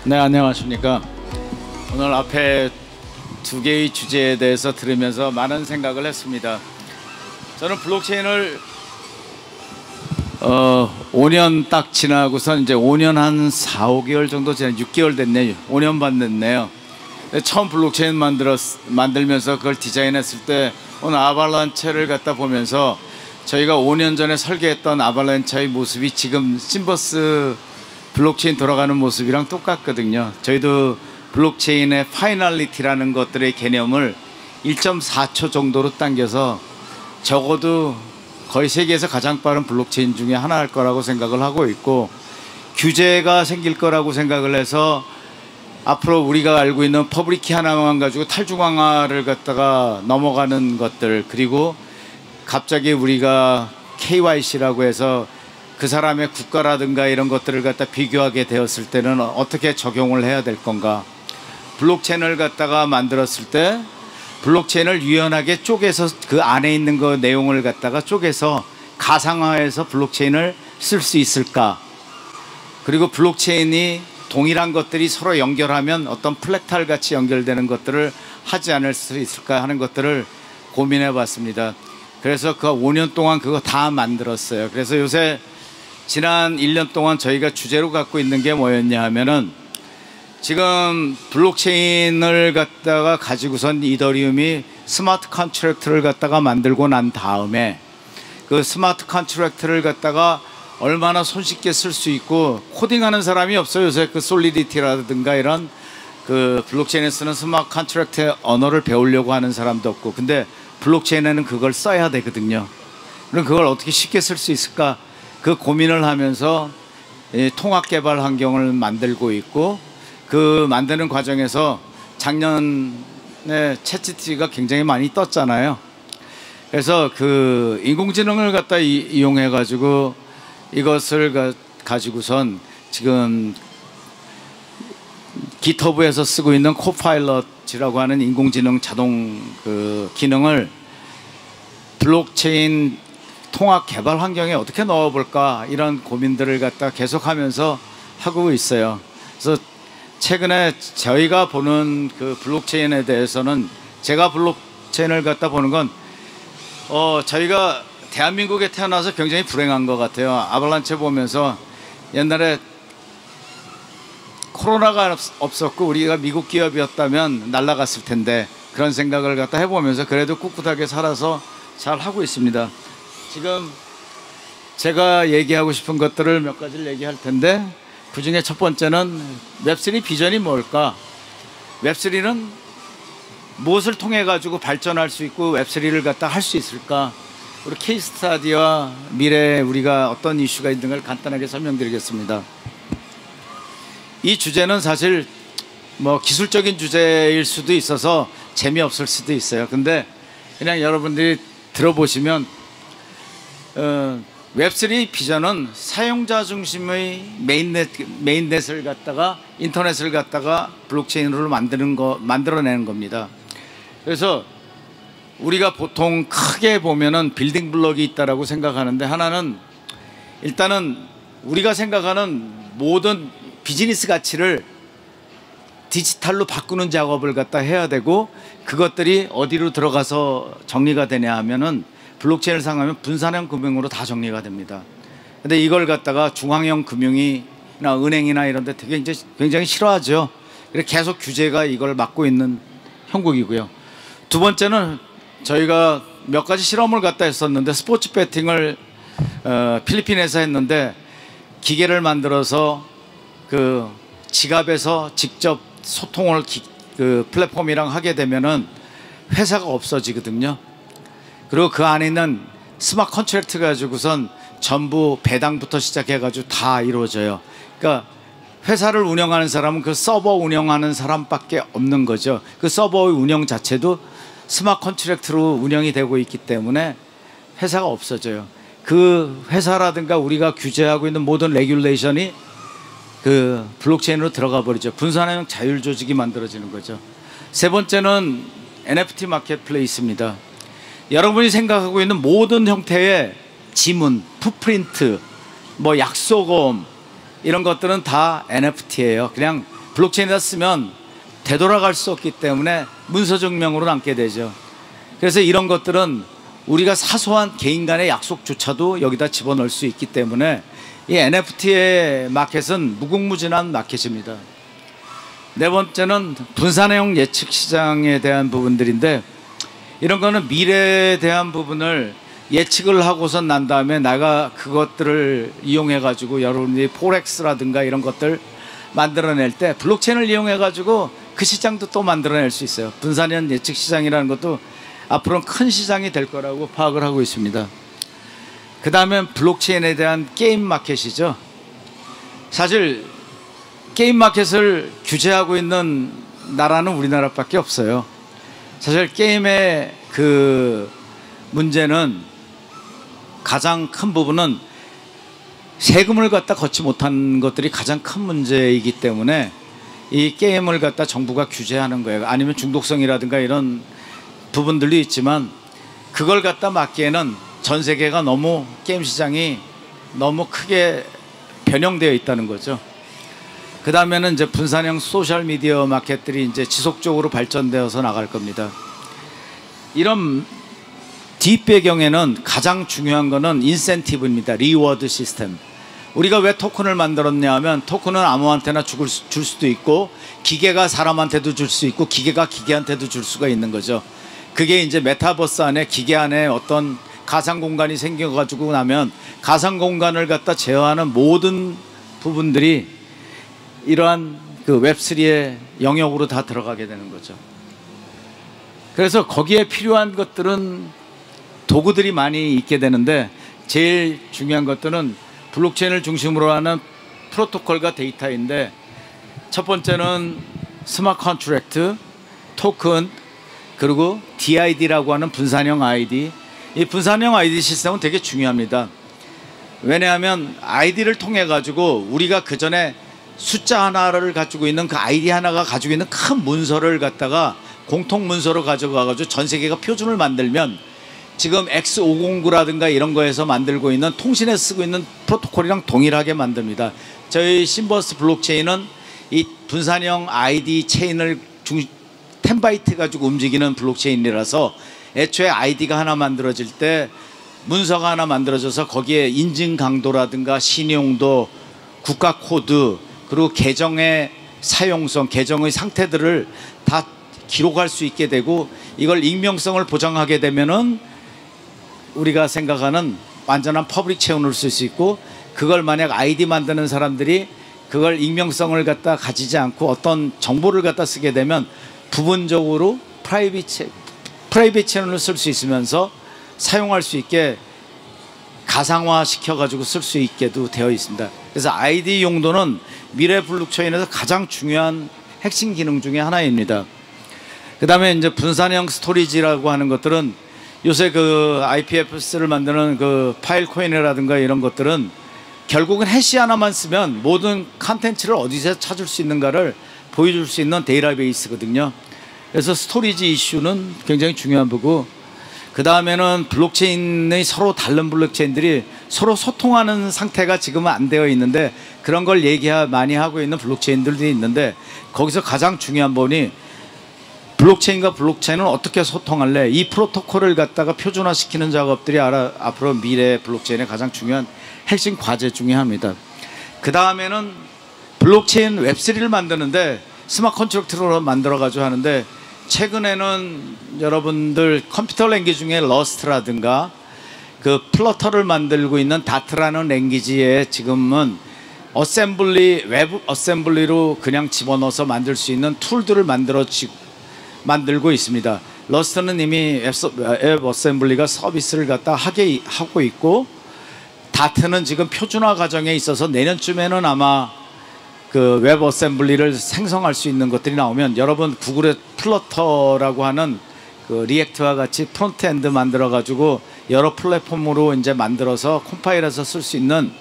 네, 안녕하십니까. 오늘 앞에 두 개의 주제에 대해서 들으면서 많은 생각을 했습니다. 저는 블록체인을 5년 딱 지나고선 이제 5년 한 4, 5개월 정도 지난 6개월 됐네요. 5년 반 됐네요. 처음 블록체인 만들면서 그걸 디자인했을 때 오늘 아발란체를 갖다 보면서 저희가 5년 전에 설계했던 아발란체의 모습이 지금 심버스 블록체인 돌아가는 모습이랑 똑같거든요. 저희도 블록체인의 파이널리티라는 것들의 개념을 1.4초 정도로 당겨서 적어도 거의 세계에서 가장 빠른 블록체인 중에 하나일 거라고 생각을 하고 있고, 규제가 생길 거라고 생각을 해서 앞으로 우리가 알고 있는 퍼블릭키 하나만 가지고 탈중앙화를 갖다가 넘어가는 것들, 그리고 갑자기 우리가 KYC라고 해서 그 사람의 국가라든가 이런 것들을 갖다 비교하게 되었을 때는 어떻게 적용을 해야 될 건가. 블록체인을 갖다가 만들었을 때 블록체인을 유연하게 쪼개서 그 안에 있는 그 내용을 갖다가 쪼개서 가상화해서 블록체인을 쓸 수 있을까. 그리고 블록체인이 동일한 것들이 서로 연결하면 어떤 플렉탈 같이 연결되는 것들을 하지 않을 수 있을까 하는 것들을 고민해 봤습니다. 그래서 그 5년 동안 그거 다 만들었어요. 그래서 요새 지난 1년 동안 저희가 주제로 갖고 있는 게 뭐였냐 하면은, 지금 블록체인을 갖다가 가지고선 이더리움이 스마트 컨트랙트를 갖다가 만들고 난 다음에 그 스마트 컨트랙트를 갖다가 얼마나 손쉽게 쓸 수 있고, 코딩하는 사람이 없어요. 요새 그 솔리디티라든가 이런 그 블록체인에 쓰는 스마트 컨트랙트 언어를 배우려고 하는 사람도 없고, 근데 블록체인에는 그걸 써야 되거든요. 그럼 그걸 어떻게 쉽게 쓸 수 있을까? 그 고민을 하면서 통합 개발 환경을 만들고 있고, 그 만드는 과정에서 작년에 챗GPT가 굉장히 많이 떴잖아요. 그래서 그 인공지능을 갖다 이용해 가지고 이것을 가지고선 지금 깃허브에서 쓰고 있는 코파일럿이라고 하는 인공지능 자동 그 기능을 블록체인 통합 개발 환경에 어떻게 넣어볼까, 이런 고민들을 갖다 계속하면서 하고 있어요. 그래서 최근에 저희가 보는 그 블록체인에 대해서는, 제가 블록체인을 갖다 보는 건 저희가 대한민국에 태어나서 굉장히 불행한 것 같아요. 아발란체 보면서 옛날에 코로나가 없었고 우리가 미국 기업이었다면 날아갔을 텐데, 그런 생각을 갖다 해보면서 그래도 꿋꿋하게 살아서 잘 하고 있습니다. 지금 제가 얘기하고 싶은 것들을 몇 가지를 얘기할 텐데, 그 중에 첫 번째는 웹3 비전이 뭘까? 웹3는 무엇을 통해 가지고 발전할 수 있고 웹3를 갖다 할 수 있을까? 우리 케이스 스타디와 미래에 우리가 어떤 이슈가 있는 걸 간단하게 설명드리겠습니다. 이 주제는 사실 뭐 기술적인 주제일 수도 있어서 재미없을 수도 있어요. 근데 그냥 여러분들이 들어보시면 웹3 비전은 사용자 중심의 메인넷을 갖다가, 인터넷을 갖다가 블록체인으로 만들어내는 겁니다. 그래서 우리가 보통 크게 보면은 빌딩 블록이 있다라고 생각하는데, 하나는 일단은 우리가 생각하는 모든 비즈니스 가치를 디지털로 바꾸는 작업을 갖다 해야 되고, 그것들이 어디로 들어가서 정리가 되냐 하면은 블록체인을 사용하면 분산형 금융으로 다 정리가 됩니다. 근데 이걸 갖다가 중앙형 금융이나 은행이나 이런 데 굉장히 싫어하죠. 그래서 계속 규제가 이걸 막고 있는 형국이고요. 두 번째는 저희가 몇 가지 실험을 갖다 했었는데, 스포츠 배팅을 필리핀에서 했는데, 기계를 만들어서 그 지갑에서 직접 소통을 그 플랫폼이랑 하게 되면은 회사가 없어지거든요. 그리고 그 안에 있는 스마트 컨트랙트 가지고선 전부 배당부터 시작해가지고 다 이루어져요. 그러니까 회사를 운영하는 사람은 그 서버 운영하는 사람밖에 없는 거죠. 그 서버의 운영 자체도 스마트 컨트랙트로 운영이 되고 있기 때문에 회사가 없어져요. 그 회사라든가 우리가 규제하고 있는 모든 레귤레이션이 그 블록체인으로 들어가 버리죠. 분산형 자율 조직이 만들어지는 거죠. 세 번째는 NFT 마켓플레이스입니다. 여러분이 생각하고 있는 모든 형태의 지문, 풋프린트, 뭐 약속음 이런 것들은 다 NFT예요. 그냥 블록체인에다 쓰면 되돌아갈 수 없기 때문에 문서 증명으로 남게 되죠. 그래서 이런 것들은 우리가 사소한 개인 간의 약속조차도 여기다 집어넣을 수 있기 때문에 이 NFT의 마켓은 무궁무진한 마켓입니다. 네 번째는 분산형 예측 시장에 대한 부분들인데, 이런 거는 미래에 대한 부분을 예측을 하고선 난 다음에 내가 그것들을 이용해 가지고 여러분들이 포렉스라든가 이런 것들 만들어낼 때 블록체인을 이용해 가지고 그 시장도 또 만들어낼 수 있어요. 분산형 예측 시장이라는 것도 앞으로는 큰 시장이 될 거라고 파악을 하고 있습니다. 그 다음에 블록체인에 대한 게임 마켓이죠. 사실 게임 마켓을 규제하고 있는 나라는 우리나라밖에 없어요. 사실 게임의 그 문제는 가장 큰 부분은 세금을 갖다 걷지 못한 것들이 가장 큰 문제이기 때문에 이 게임을 갖다 정부가 규제하는 거예요. 아니면 중독성이라든가 이런 부분들도 있지만 그걸 갖다 막기에는 전 세계가 너무 게임 시장이 너무 크게 변형되어 있다는 거죠. 그 다음에는 이제 분산형 소셜 미디어 마켓들이 이제 지속적으로 발전되어서 나갈 겁니다. 이런 뒷배경에는 가장 중요한 거는 인센티브입니다. 리워드 시스템. 우리가 왜 토큰을 만들었냐 하면 토큰은 아무한테나 줄 수도 있고 기계가 사람한테도 줄 수 있고 기계가 기계한테도 줄 수가 있는 거죠. 그게 이제 메타버스 안에 기계 안에 어떤 가상 공간이 생겨가지고 나면 가상 공간을 갖다 제어하는 모든 부분들이 이러한 그 웹3의 영역으로 다 들어가게 되는 거죠. 그래서 거기에 필요한 것들은 도구들이 많이 있게 되는데 제일 중요한 것들은 블록체인을 중심으로 하는 프로토콜과 데이터인데, 첫 번째는 스마트 컨트랙트, 토큰, 그리고 DID라고 하는 분산형 ID. 이 분산형 ID 시스템은 되게 중요합니다. 왜냐하면 아이디를 통해 가지고 우리가 그 전에 숫자 하나를 가지고 있는 그 아이디 하나가 가지고 있는 큰 문서를 갖다가 공통 문서로 가져가 가지고 전 세계가 표준을 만들면 지금 X509라든가 이런 거에서 만들고 있는 통신에 쓰고 있는 프로토콜이랑 동일하게 만듭니다. 저희 심버스 블록체인은 이 분산형 ID 체인을 템바이트 가지고 움직이는 블록체인이라서 애초에 아이디가 하나 만들어질 때 문서가 하나 만들어져서 거기에 인증 강도라든가 신용도, 국가 코드, 그리고 계정의 사용성, 계정의 상태들을 다 기록할 수 있게 되고, 이걸 익명성을 보장하게 되면은 우리가 생각하는 완전한 퍼블릭 체인을 쓸 수 있고, 그걸 만약 아이디 만드는 사람들이 그걸 익명성을 갖다 가지지 않고 어떤 정보를 갖다 쓰게 되면 부분적으로 프라이빗 체인을 쓸 수 있으면서 사용할 수 있게 가상화 시켜가지고 쓸 수 있게도 되어 있습니다. 그래서 아이디 용도는 미래 블록체인에서 가장 중요한 핵심 기능 중에 하나입니다. 그 다음에 이제 분산형 스토리지라고 하는 것들은 요새 그 IPFS를 만드는 그 파일 코인이라든가 이런 것들은 결국은 해시 하나만 쓰면 모든 컨텐츠를 어디서 찾을 수 있는가를 보여줄 수 있는 데이터베이스거든요. 그래서 스토리지 이슈는 굉장히 중요한 거고, 그 다음에는 블록체인의 서로 다른 블록체인들이 서로 소통하는 상태가 지금은 안 되어 있는데 그런 걸 많이 하고 있는 블록체인들도 있는데, 거기서 가장 중요한 부분이 블록체인과 블록체인은 어떻게 소통할래? 이 프로토콜을 갖다가 표준화시키는 작업들이 앞으로 미래 블록체인의 가장 중요한 핵심 과제 중에 하나입니다. 그 다음에는 블록체인 웹3를 만드는데 스마트 컨트랙트로 만들어가지고 하는데, 최근에는 여러분들 컴퓨터 랭귀지 중에 러스트라든가 그 플러터를 만들고 있는 다트라는 랭귀지에 지금은 웹 어셈블리로 그냥 집어넣어서 만들 수 있는 툴들을 만들고 있습니다. 러스트는 이미 웹 어셈블리가 서비스를 갖다 하고 있고, 다트는 지금 표준화 과정에 있어서 내년쯤에는 아마 그 웹 어셈블리를 생성할 수 있는 것들이 나오면 여러분 구글의 플러터라고 하는 그 리액트와 같이 프론트엔드 만들어 가지고 여러 플랫폼으로 이제 만들어서 컴파일해서 쓸 수 있는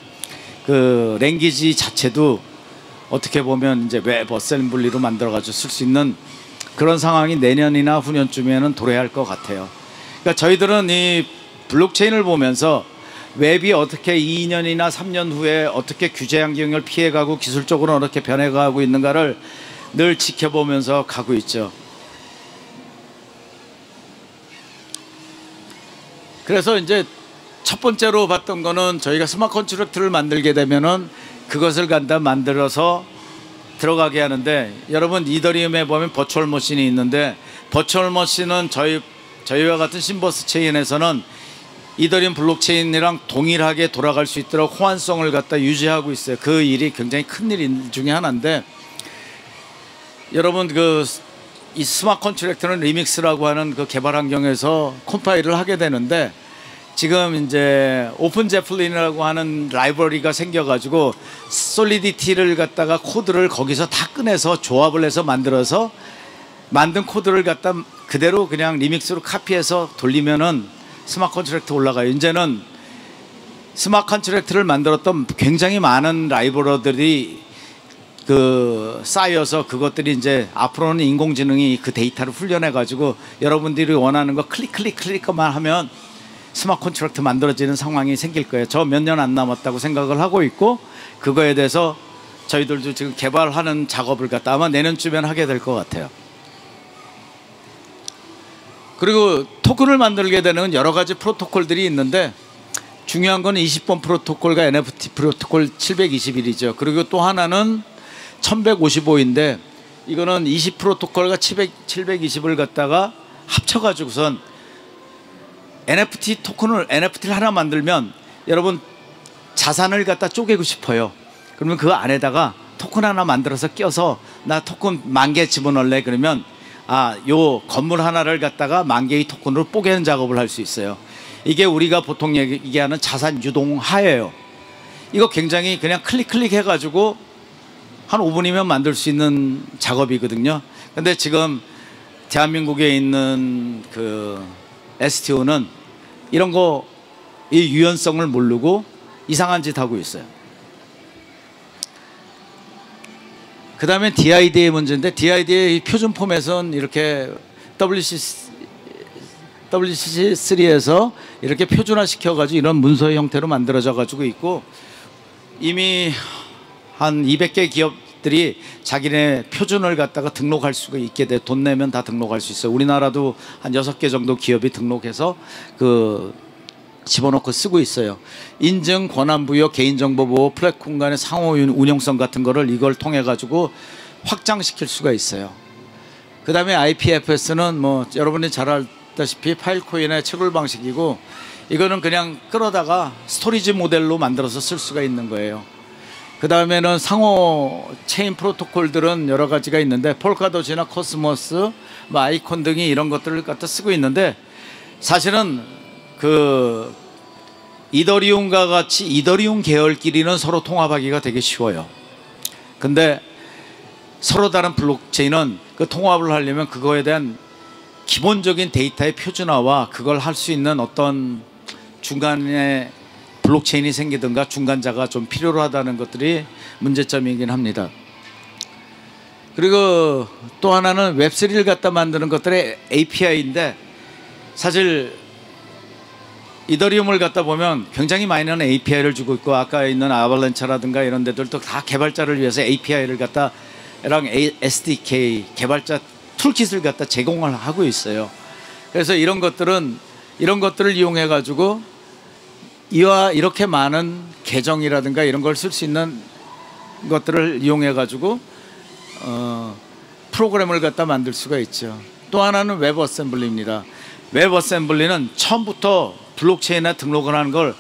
그 랭귀지 자체도 어떻게 보면 이제 웹 어셈블리로 만들어 가지고 쓸 수 있는 그런 상황이 내년이나 후년쯤에는 도래할 것 같아요. 그러니까 저희들은 이 블록체인을 보면서 웹이 어떻게 2년이나 3년 후에 어떻게 규제 환경을 피해가고 기술적으로 어떻게 변해가고 있는가를 늘 지켜보면서 가고 있죠. 그래서 이제 첫 번째로 봤던 거는 저희가 스마트 컨트랙트를 만들게 되면은 그것을 갖다 만들어서 들어가게 하는데, 여러분 이더리움에 보면 버추얼 머신이 있는데, 버추얼 머신은 저희와 같은 심버스 체인에서는 이더리움 블록체인이랑 동일하게 돌아갈 수 있도록 호환성을 갖다 유지하고 있어요. 그 일이 굉장히 큰 일 중에 하나인데, 여러분 이 스마트 컨트랙트는 리믹스라고 하는 그 개발 환경에서 컴파일을 하게 되는데, 지금 이제 오픈 제플린이라고 하는 라이브러리가 생겨가지고 솔리디티를 갖다가 코드를 거기서 다 꺼내서 조합을 해서 만들어서 만든 코드를 갖다 그대로 그냥 리믹스로 카피해서 돌리면은 스마트 컨트랙트 올라가요. 이제는 스마트 컨트랙트를 만들었던 굉장히 많은 라이브러리들이 쌓여서 그것들이 이제 앞으로는 인공지능이 그 데이터를 훈련해 가지고 여러분들이 원하는 거 클릭만 하면 스마트 컨트랙트 만들어지는 상황이 생길 거예요. 저 몇 년 안 남았다고 생각을 하고 있고, 그거에 대해서 저희들도 지금 개발하는 작업을 갖다 아마 내년쯤엔 하게 될 것 같아요. 그리고 토큰을 만들게 되는 여러 가지 프로토콜들이 있는데, 중요한 건 20번 프로토콜과 NFT 프로토콜 721이죠. 그리고 또 하나는 1155인데, 이거는 20 프로토콜과 720을 갖다가 합쳐가지고선 NFT를 하나 만들면, 여러분 자산을 갖다 쪼개고 싶어요. 그러면 그 안에다가 토큰 하나 만들어서 껴서 나 토큰 10,000개 집어넣을래. 그러면 요 건물 하나를 갖다가 10,000개의 토큰으로 뽀개는 작업을 할 수 있어요. 이게 우리가 보통 얘기하는 자산 유동화예요. 이거 굉장히 그냥 클릭 해가지고 한 5분이면 만들 수 있는 작업이거든요. 근데 지금 대한민국에 있는 STO는 이런 이 유연성을 모르고 이상한 짓 하고 있어요. 그 다음에 DID의 문제인데, DID의 표준 포맷은 이렇게 WCC3에서 이렇게 표준화 시켜가지고 이런 문서의 형태로 만들어져 가지고 있고, 이미 한 200개 기업들이 자기네 표준을 갖다가 등록할 수가 있게 돼. 돈 내면 다 등록할 수 있어요. 우리나라도 한 6개 정도 기업이 등록해서 집어넣고 쓰고 있어요. 인증, 권한부여, 개인정보보호, 플랫폼 간의 상호 운용성 같은 거를 이걸 통해 가지고 확장시킬 수가 있어요. 그 다음에 IPFS는 여러분이 잘 알다시피 파일코인의 채굴 방식이고, 이거는 그냥 끌어다가 스토리지 모델로 만들어서 쓸 수가 있는 거예요. 그 다음에는 상호 체인 프로토콜들은 여러 가지가 있는데, 폴카도트나 코스모스, 아이콘 등이 이런 것들을 갖다 쓰고 있는데, 사실은 이더리움과 같이 이더리움 계열끼리는 서로 통합하기가 되게 쉬워요. 근데 서로 다른 블록체인은 그 통합을 하려면 그거에 대한 기본적인 데이터의 표준화와 그걸 할 수 있는 어떤 중간에 블록체인이 생기든가 중간자가 좀 필요로 하다는 것들이 문제점이긴 합니다. 그리고 또 하나는 웹3를 갖다 만드는 것들의 API인데, 사실 이더리움을 갖다 보면 굉장히 많이는 API를 주고 있고, 아까 있는 아발란차라든가 이런 데들도 다 개발자를 위해서 API를 갖다 SDK 개발자 툴킷을 갖다 제공을 하고 있어요. 그래서 이런 것들을 이용해 가지고 이와 이렇게 많은 계정이라든가 이런 걸 쓸 수 있는 것들을 이용해 가지고 프로그램을 갖다 만들 수가 있죠. 또 하나는 웹 어셈블리입니다. 웹 어셈블리는 처음부터 블록체인에 등록을 하는 걸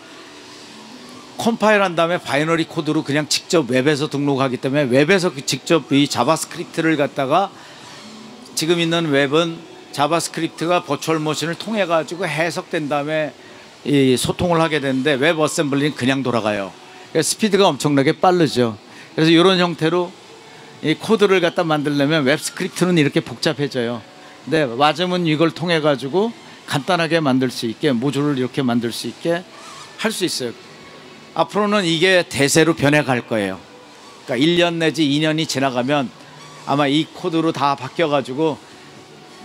컴파일한 다음에 바이너리 코드로 그냥 직접 웹에서 등록하기 때문에, 웹에서 직접 이 자바스크립트를 갖다가, 지금 있는 웹은 자바스크립트가 버추얼 머신을 통해 가지고 해석된 다음에 이 소통을 하게 되는데, 웹 어셈블리는 그냥 돌아가요. 그래서 스피드가 엄청나게 빠르죠. 그래서 이런 형태로 이 코드를 갖다 만들려면 웹 스크립트는 이렇게 복잡해져요. 근데 와즘은 이걸 통해 가지고 간단하게 만들 수 있게, 모듈을 이렇게 만들 수 있게 할 수 있어요. 앞으로는 이게 대세로 변해갈 거예요. 그러니까 1년 내지 2년이 지나가면 아마 이 코드로 다 바뀌어가지고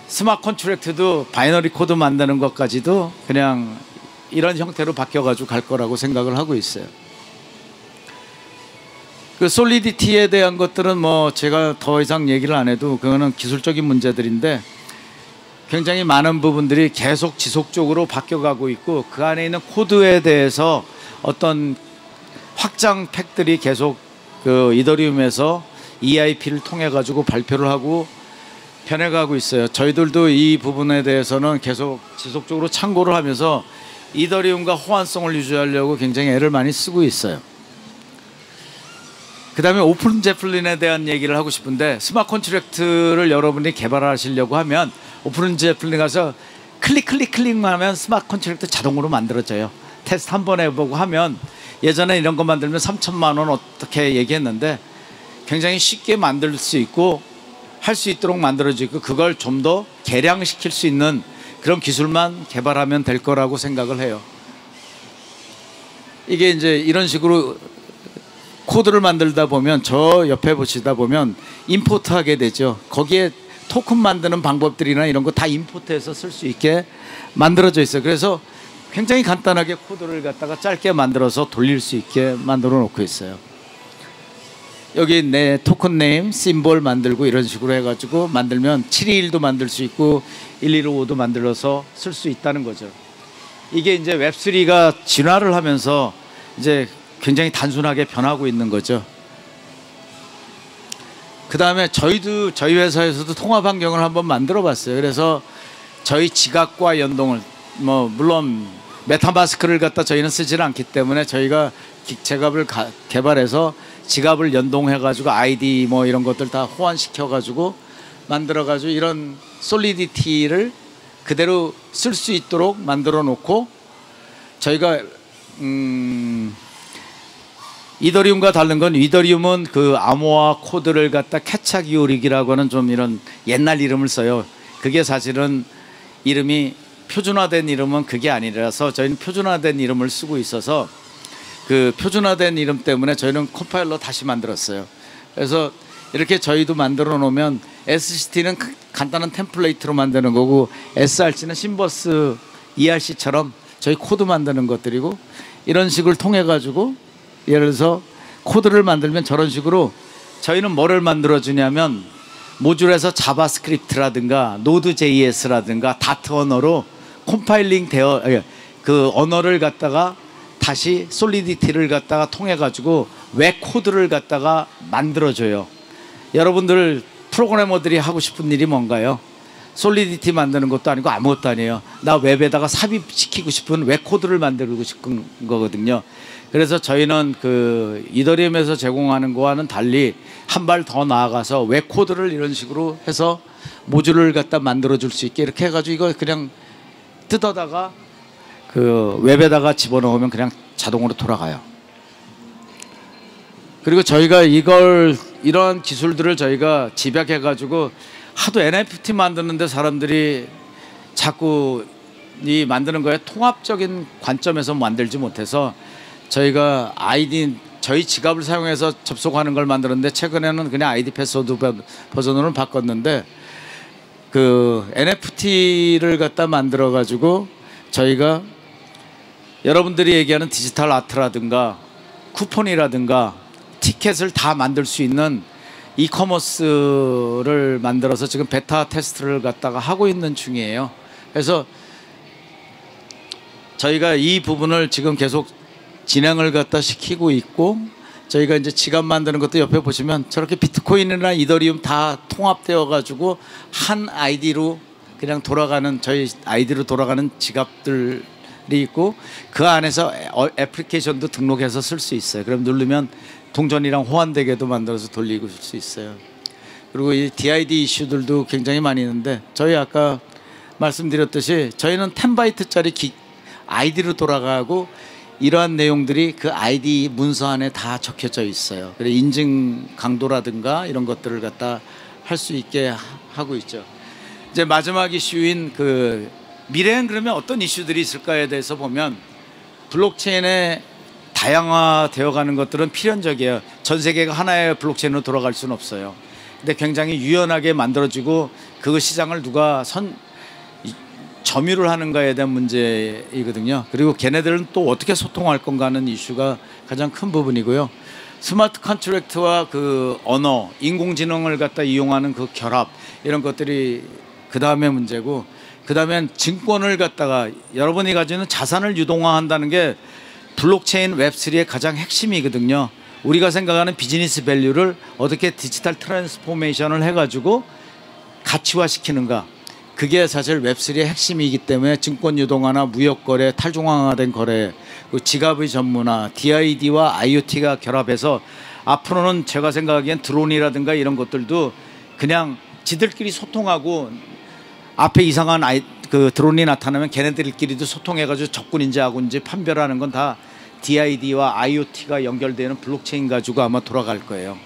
스마트 컨트랙트도 바이너리 코드 만드는 것까지도 그냥 이런 형태로 바뀌어가지고 갈 거라고 생각을 하고 있어요. 그 솔리디티에 대한 것들은 뭐 제가 더 이상 얘기를 안 해도 그거는 기술적인 문제들인데 굉장히 많은 부분들이 계속 지속적으로 바뀌어가고 있고 그 안에 있는 코드에 대해서 어떤 확장 팩들이 계속 그 이더리움에서 EIP를 통해 가지고 발표를 하고 변해가고 있어요. 저희들도 이 부분에 대해서는 계속 지속적으로 참고를 하면서 이더리움과 호환성을 유지하려고 굉장히 애를 많이 쓰고 있어요. 그 다음에 오픈 제플린에 대한 얘기를 하고 싶은데 스마트 컨트랙트를 여러분이 개발하시려고 하면 오픈 제플린 가서 클릭만 하면 스마트 컨트랙트 자동으로 만들어져요. 테스트 한 번 해보고 하면 예전에 이런 거 만들면 3천만 원 어떻게 얘기했는데 굉장히 쉽게 만들 수 있고 할 수 있도록 만들어지고 그걸 좀 더 개량시킬 수 있는 그런 기술만 개발하면 될 거라고 생각을 해요. 이게 이제 이런 식으로 코드를 만들다 보면 저 옆에 보시다 보면 임포트 하게 되죠. 거기에 토큰 만드는 방법들이나 이런 거 다 임포트해서 쓸 수 있게 만들어져 있어요. 그래서 굉장히 간단하게 코드를 갖다가 짧게 만들어서 돌릴 수 있게 만들어 놓고 있어요. 여기 내 토큰 네임, 심볼 만들고 이런 식으로 해가지고 만들면 721도 만들 수 있고 1155도 만들어서 쓸 수 있다는 거죠. 이게 이제 웹3가 진화를 하면서 이제 굉장히 단순하게 변하고 있는 거죠. 그 다음에 저희 회사에서도 통합 환경을 한번 만들어 봤어요. 그래서 저희 지갑과 연동을 물론 메타마스크를 갖다 저희는 쓰지는 않기 때문에 저희가 지갑을 개발해서 지갑을 연동해 가지고 아이디 이런 것들 다 호환시켜 가지고 만들어 가지고 이런 솔리디티를 그대로 쓸 수 있도록 만들어 놓고 저희가 이더리움과 다른 건 이더리움은 그 암호화 코드를 갖다 캐차 기울이기라고 하는 좀 이런 옛날 이름을 써요. 그게 사실은 이름이 표준화된 이름은 그게 아니라서 저희는 표준화된 이름을 쓰고 있어서 그 표준화된 이름 때문에 저희는 컴파일러 다시 만들었어요. 그래서 이렇게 저희도 만들어 놓으면 SCT는 간단한 템플레이트로 만드는 거고 SRC는 심버스 ERC처럼 저희 코드 만드는 것들이고 이런 식을 통해 가지고 예를 들어서 코드를 만들면 저런 식으로 저희는 뭐를 만들어 주냐면 모듈에서 자바스크립트라든가 노드.js라든가 다트 언어로 컴파일링 되어 그 언어를 갖다가 다시 솔리디티를 갖다가 통해 가지고 웹 코드를 갖다가 만들어 줘요. 여러분들 프로그래머들이 하고 싶은 일이 뭔가요? 솔리디티 만드는 것도 아니고 아무것도 아니에요. 나 웹에다가 삽입시키고 싶은 웹 코드를 만들고 싶은 거거든요. 그래서 저희는 그 이더리움에서 제공하는 거와는 달리 한 발 더 나아가서 웹 코드를 이런 식으로 해서 모듈을 갖다 만들어 줄 수 있게 이렇게 해가지고 이거 그냥 뜯어다가 그 웹에다가 집어넣으면 그냥 자동으로 돌아가요. 그리고 저희가 이런 기술들을 저희가 집약해가지고 하도 NFT 만드는데 사람들이 자꾸 이 만드는 거에 통합적인 관점에서 만들지 못해서 저희가 저희 지갑을 사용해서 접속하는 걸 만들었는데 최근에는 그냥 아이디 패스워드 버전으로 바꿨는데 그 NFT를 갖다 만들어 가지고 저희가 여러분들이 얘기하는 디지털 아트라든가 쿠폰이라든가 티켓을 다 만들 수 있는 이커머스를 만들어서 지금 베타 테스트를 갖다가 하고 있는 중이에요. 그래서 저희가 이 부분을 지금 계속 진행을 갖다 시키고 있고 저희가 이제 지갑 만드는 것도 옆에 보시면 저렇게 비트코인이나 이더리움 다 통합되어 가지고 한 아이디로 그냥 돌아가는 저희 아이디로 돌아가는 지갑들이 있고 그 안에서 애플리케이션도 등록해서 쓸 수 있어요. 그럼 누르면 동전이랑 호환되게도 만들어서 돌리고 수 있어요. 그리고 이 DID 이슈들도 굉장히 많이 있는데 저희 아까 말씀드렸듯이 저희는 10바이트짜리 아이디로 돌아가고 이러한 내용들이 그 아이디 문서 안에 다 적혀져 있어요. 그래서 인증 강도라든가 이런 것들을 갖다 할 수 있게 하고 있죠. 이제 마지막 이슈인 그 미래엔 그러면 어떤 이슈들이 있을까에 대해서 보면 블록체인의 다양화되어 가는 것들은 필연적이에요. 전 세계가 하나의 블록체인으로 돌아갈 수는 없어요. 근데 굉장히 유연하게 만들어지고 그 시장을 누가 점유를 하는가에 대한 문제이거든요. 그리고 걔네들은 또 어떻게 소통할 건가 하는 이슈가 가장 큰 부분이고요. 스마트 컨트랙트와 그 언어, 인공지능을 갖다 이용하는 그 결합, 이런 것들이 그 다음에 문제고, 그 다음엔 증권을 갖다가 여러분이 가지고 있는 자산을 유동화한다는 게 블록체인 웹3의 가장 핵심이거든요. 우리가 생각하는 비즈니스 밸류를 어떻게 디지털 트랜스포메이션을 해가지고 가치화시키는가, 그게 사실 웹3의 핵심이기 때문에 증권 유동화나 무역거래, 탈중앙화된 거래, 지갑의 전문화, DID와 IoT가 결합해서 앞으로는 제가 생각하기엔 드론이라든가 이런 것들도 그냥 지들끼리 소통하고, 앞에 이상한 그 드론이 나타나면 걔네들끼리도 소통해가지고 적군인지 아군인지 판별하는 건 다 DID와 IoT가 연결되는 블록체인 가지고 아마 돌아갈 거예요.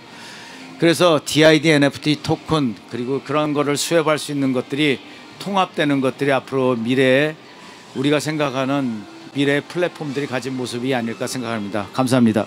그래서 DID, NFT, 토큰, 그리고 그런 거를 수협할 수 있는 것들이 통합되는 것들이 앞으로 미래에 우리가 생각하는 미래의 플랫폼들이 가진 모습이 아닐까 생각합니다. 감사합니다.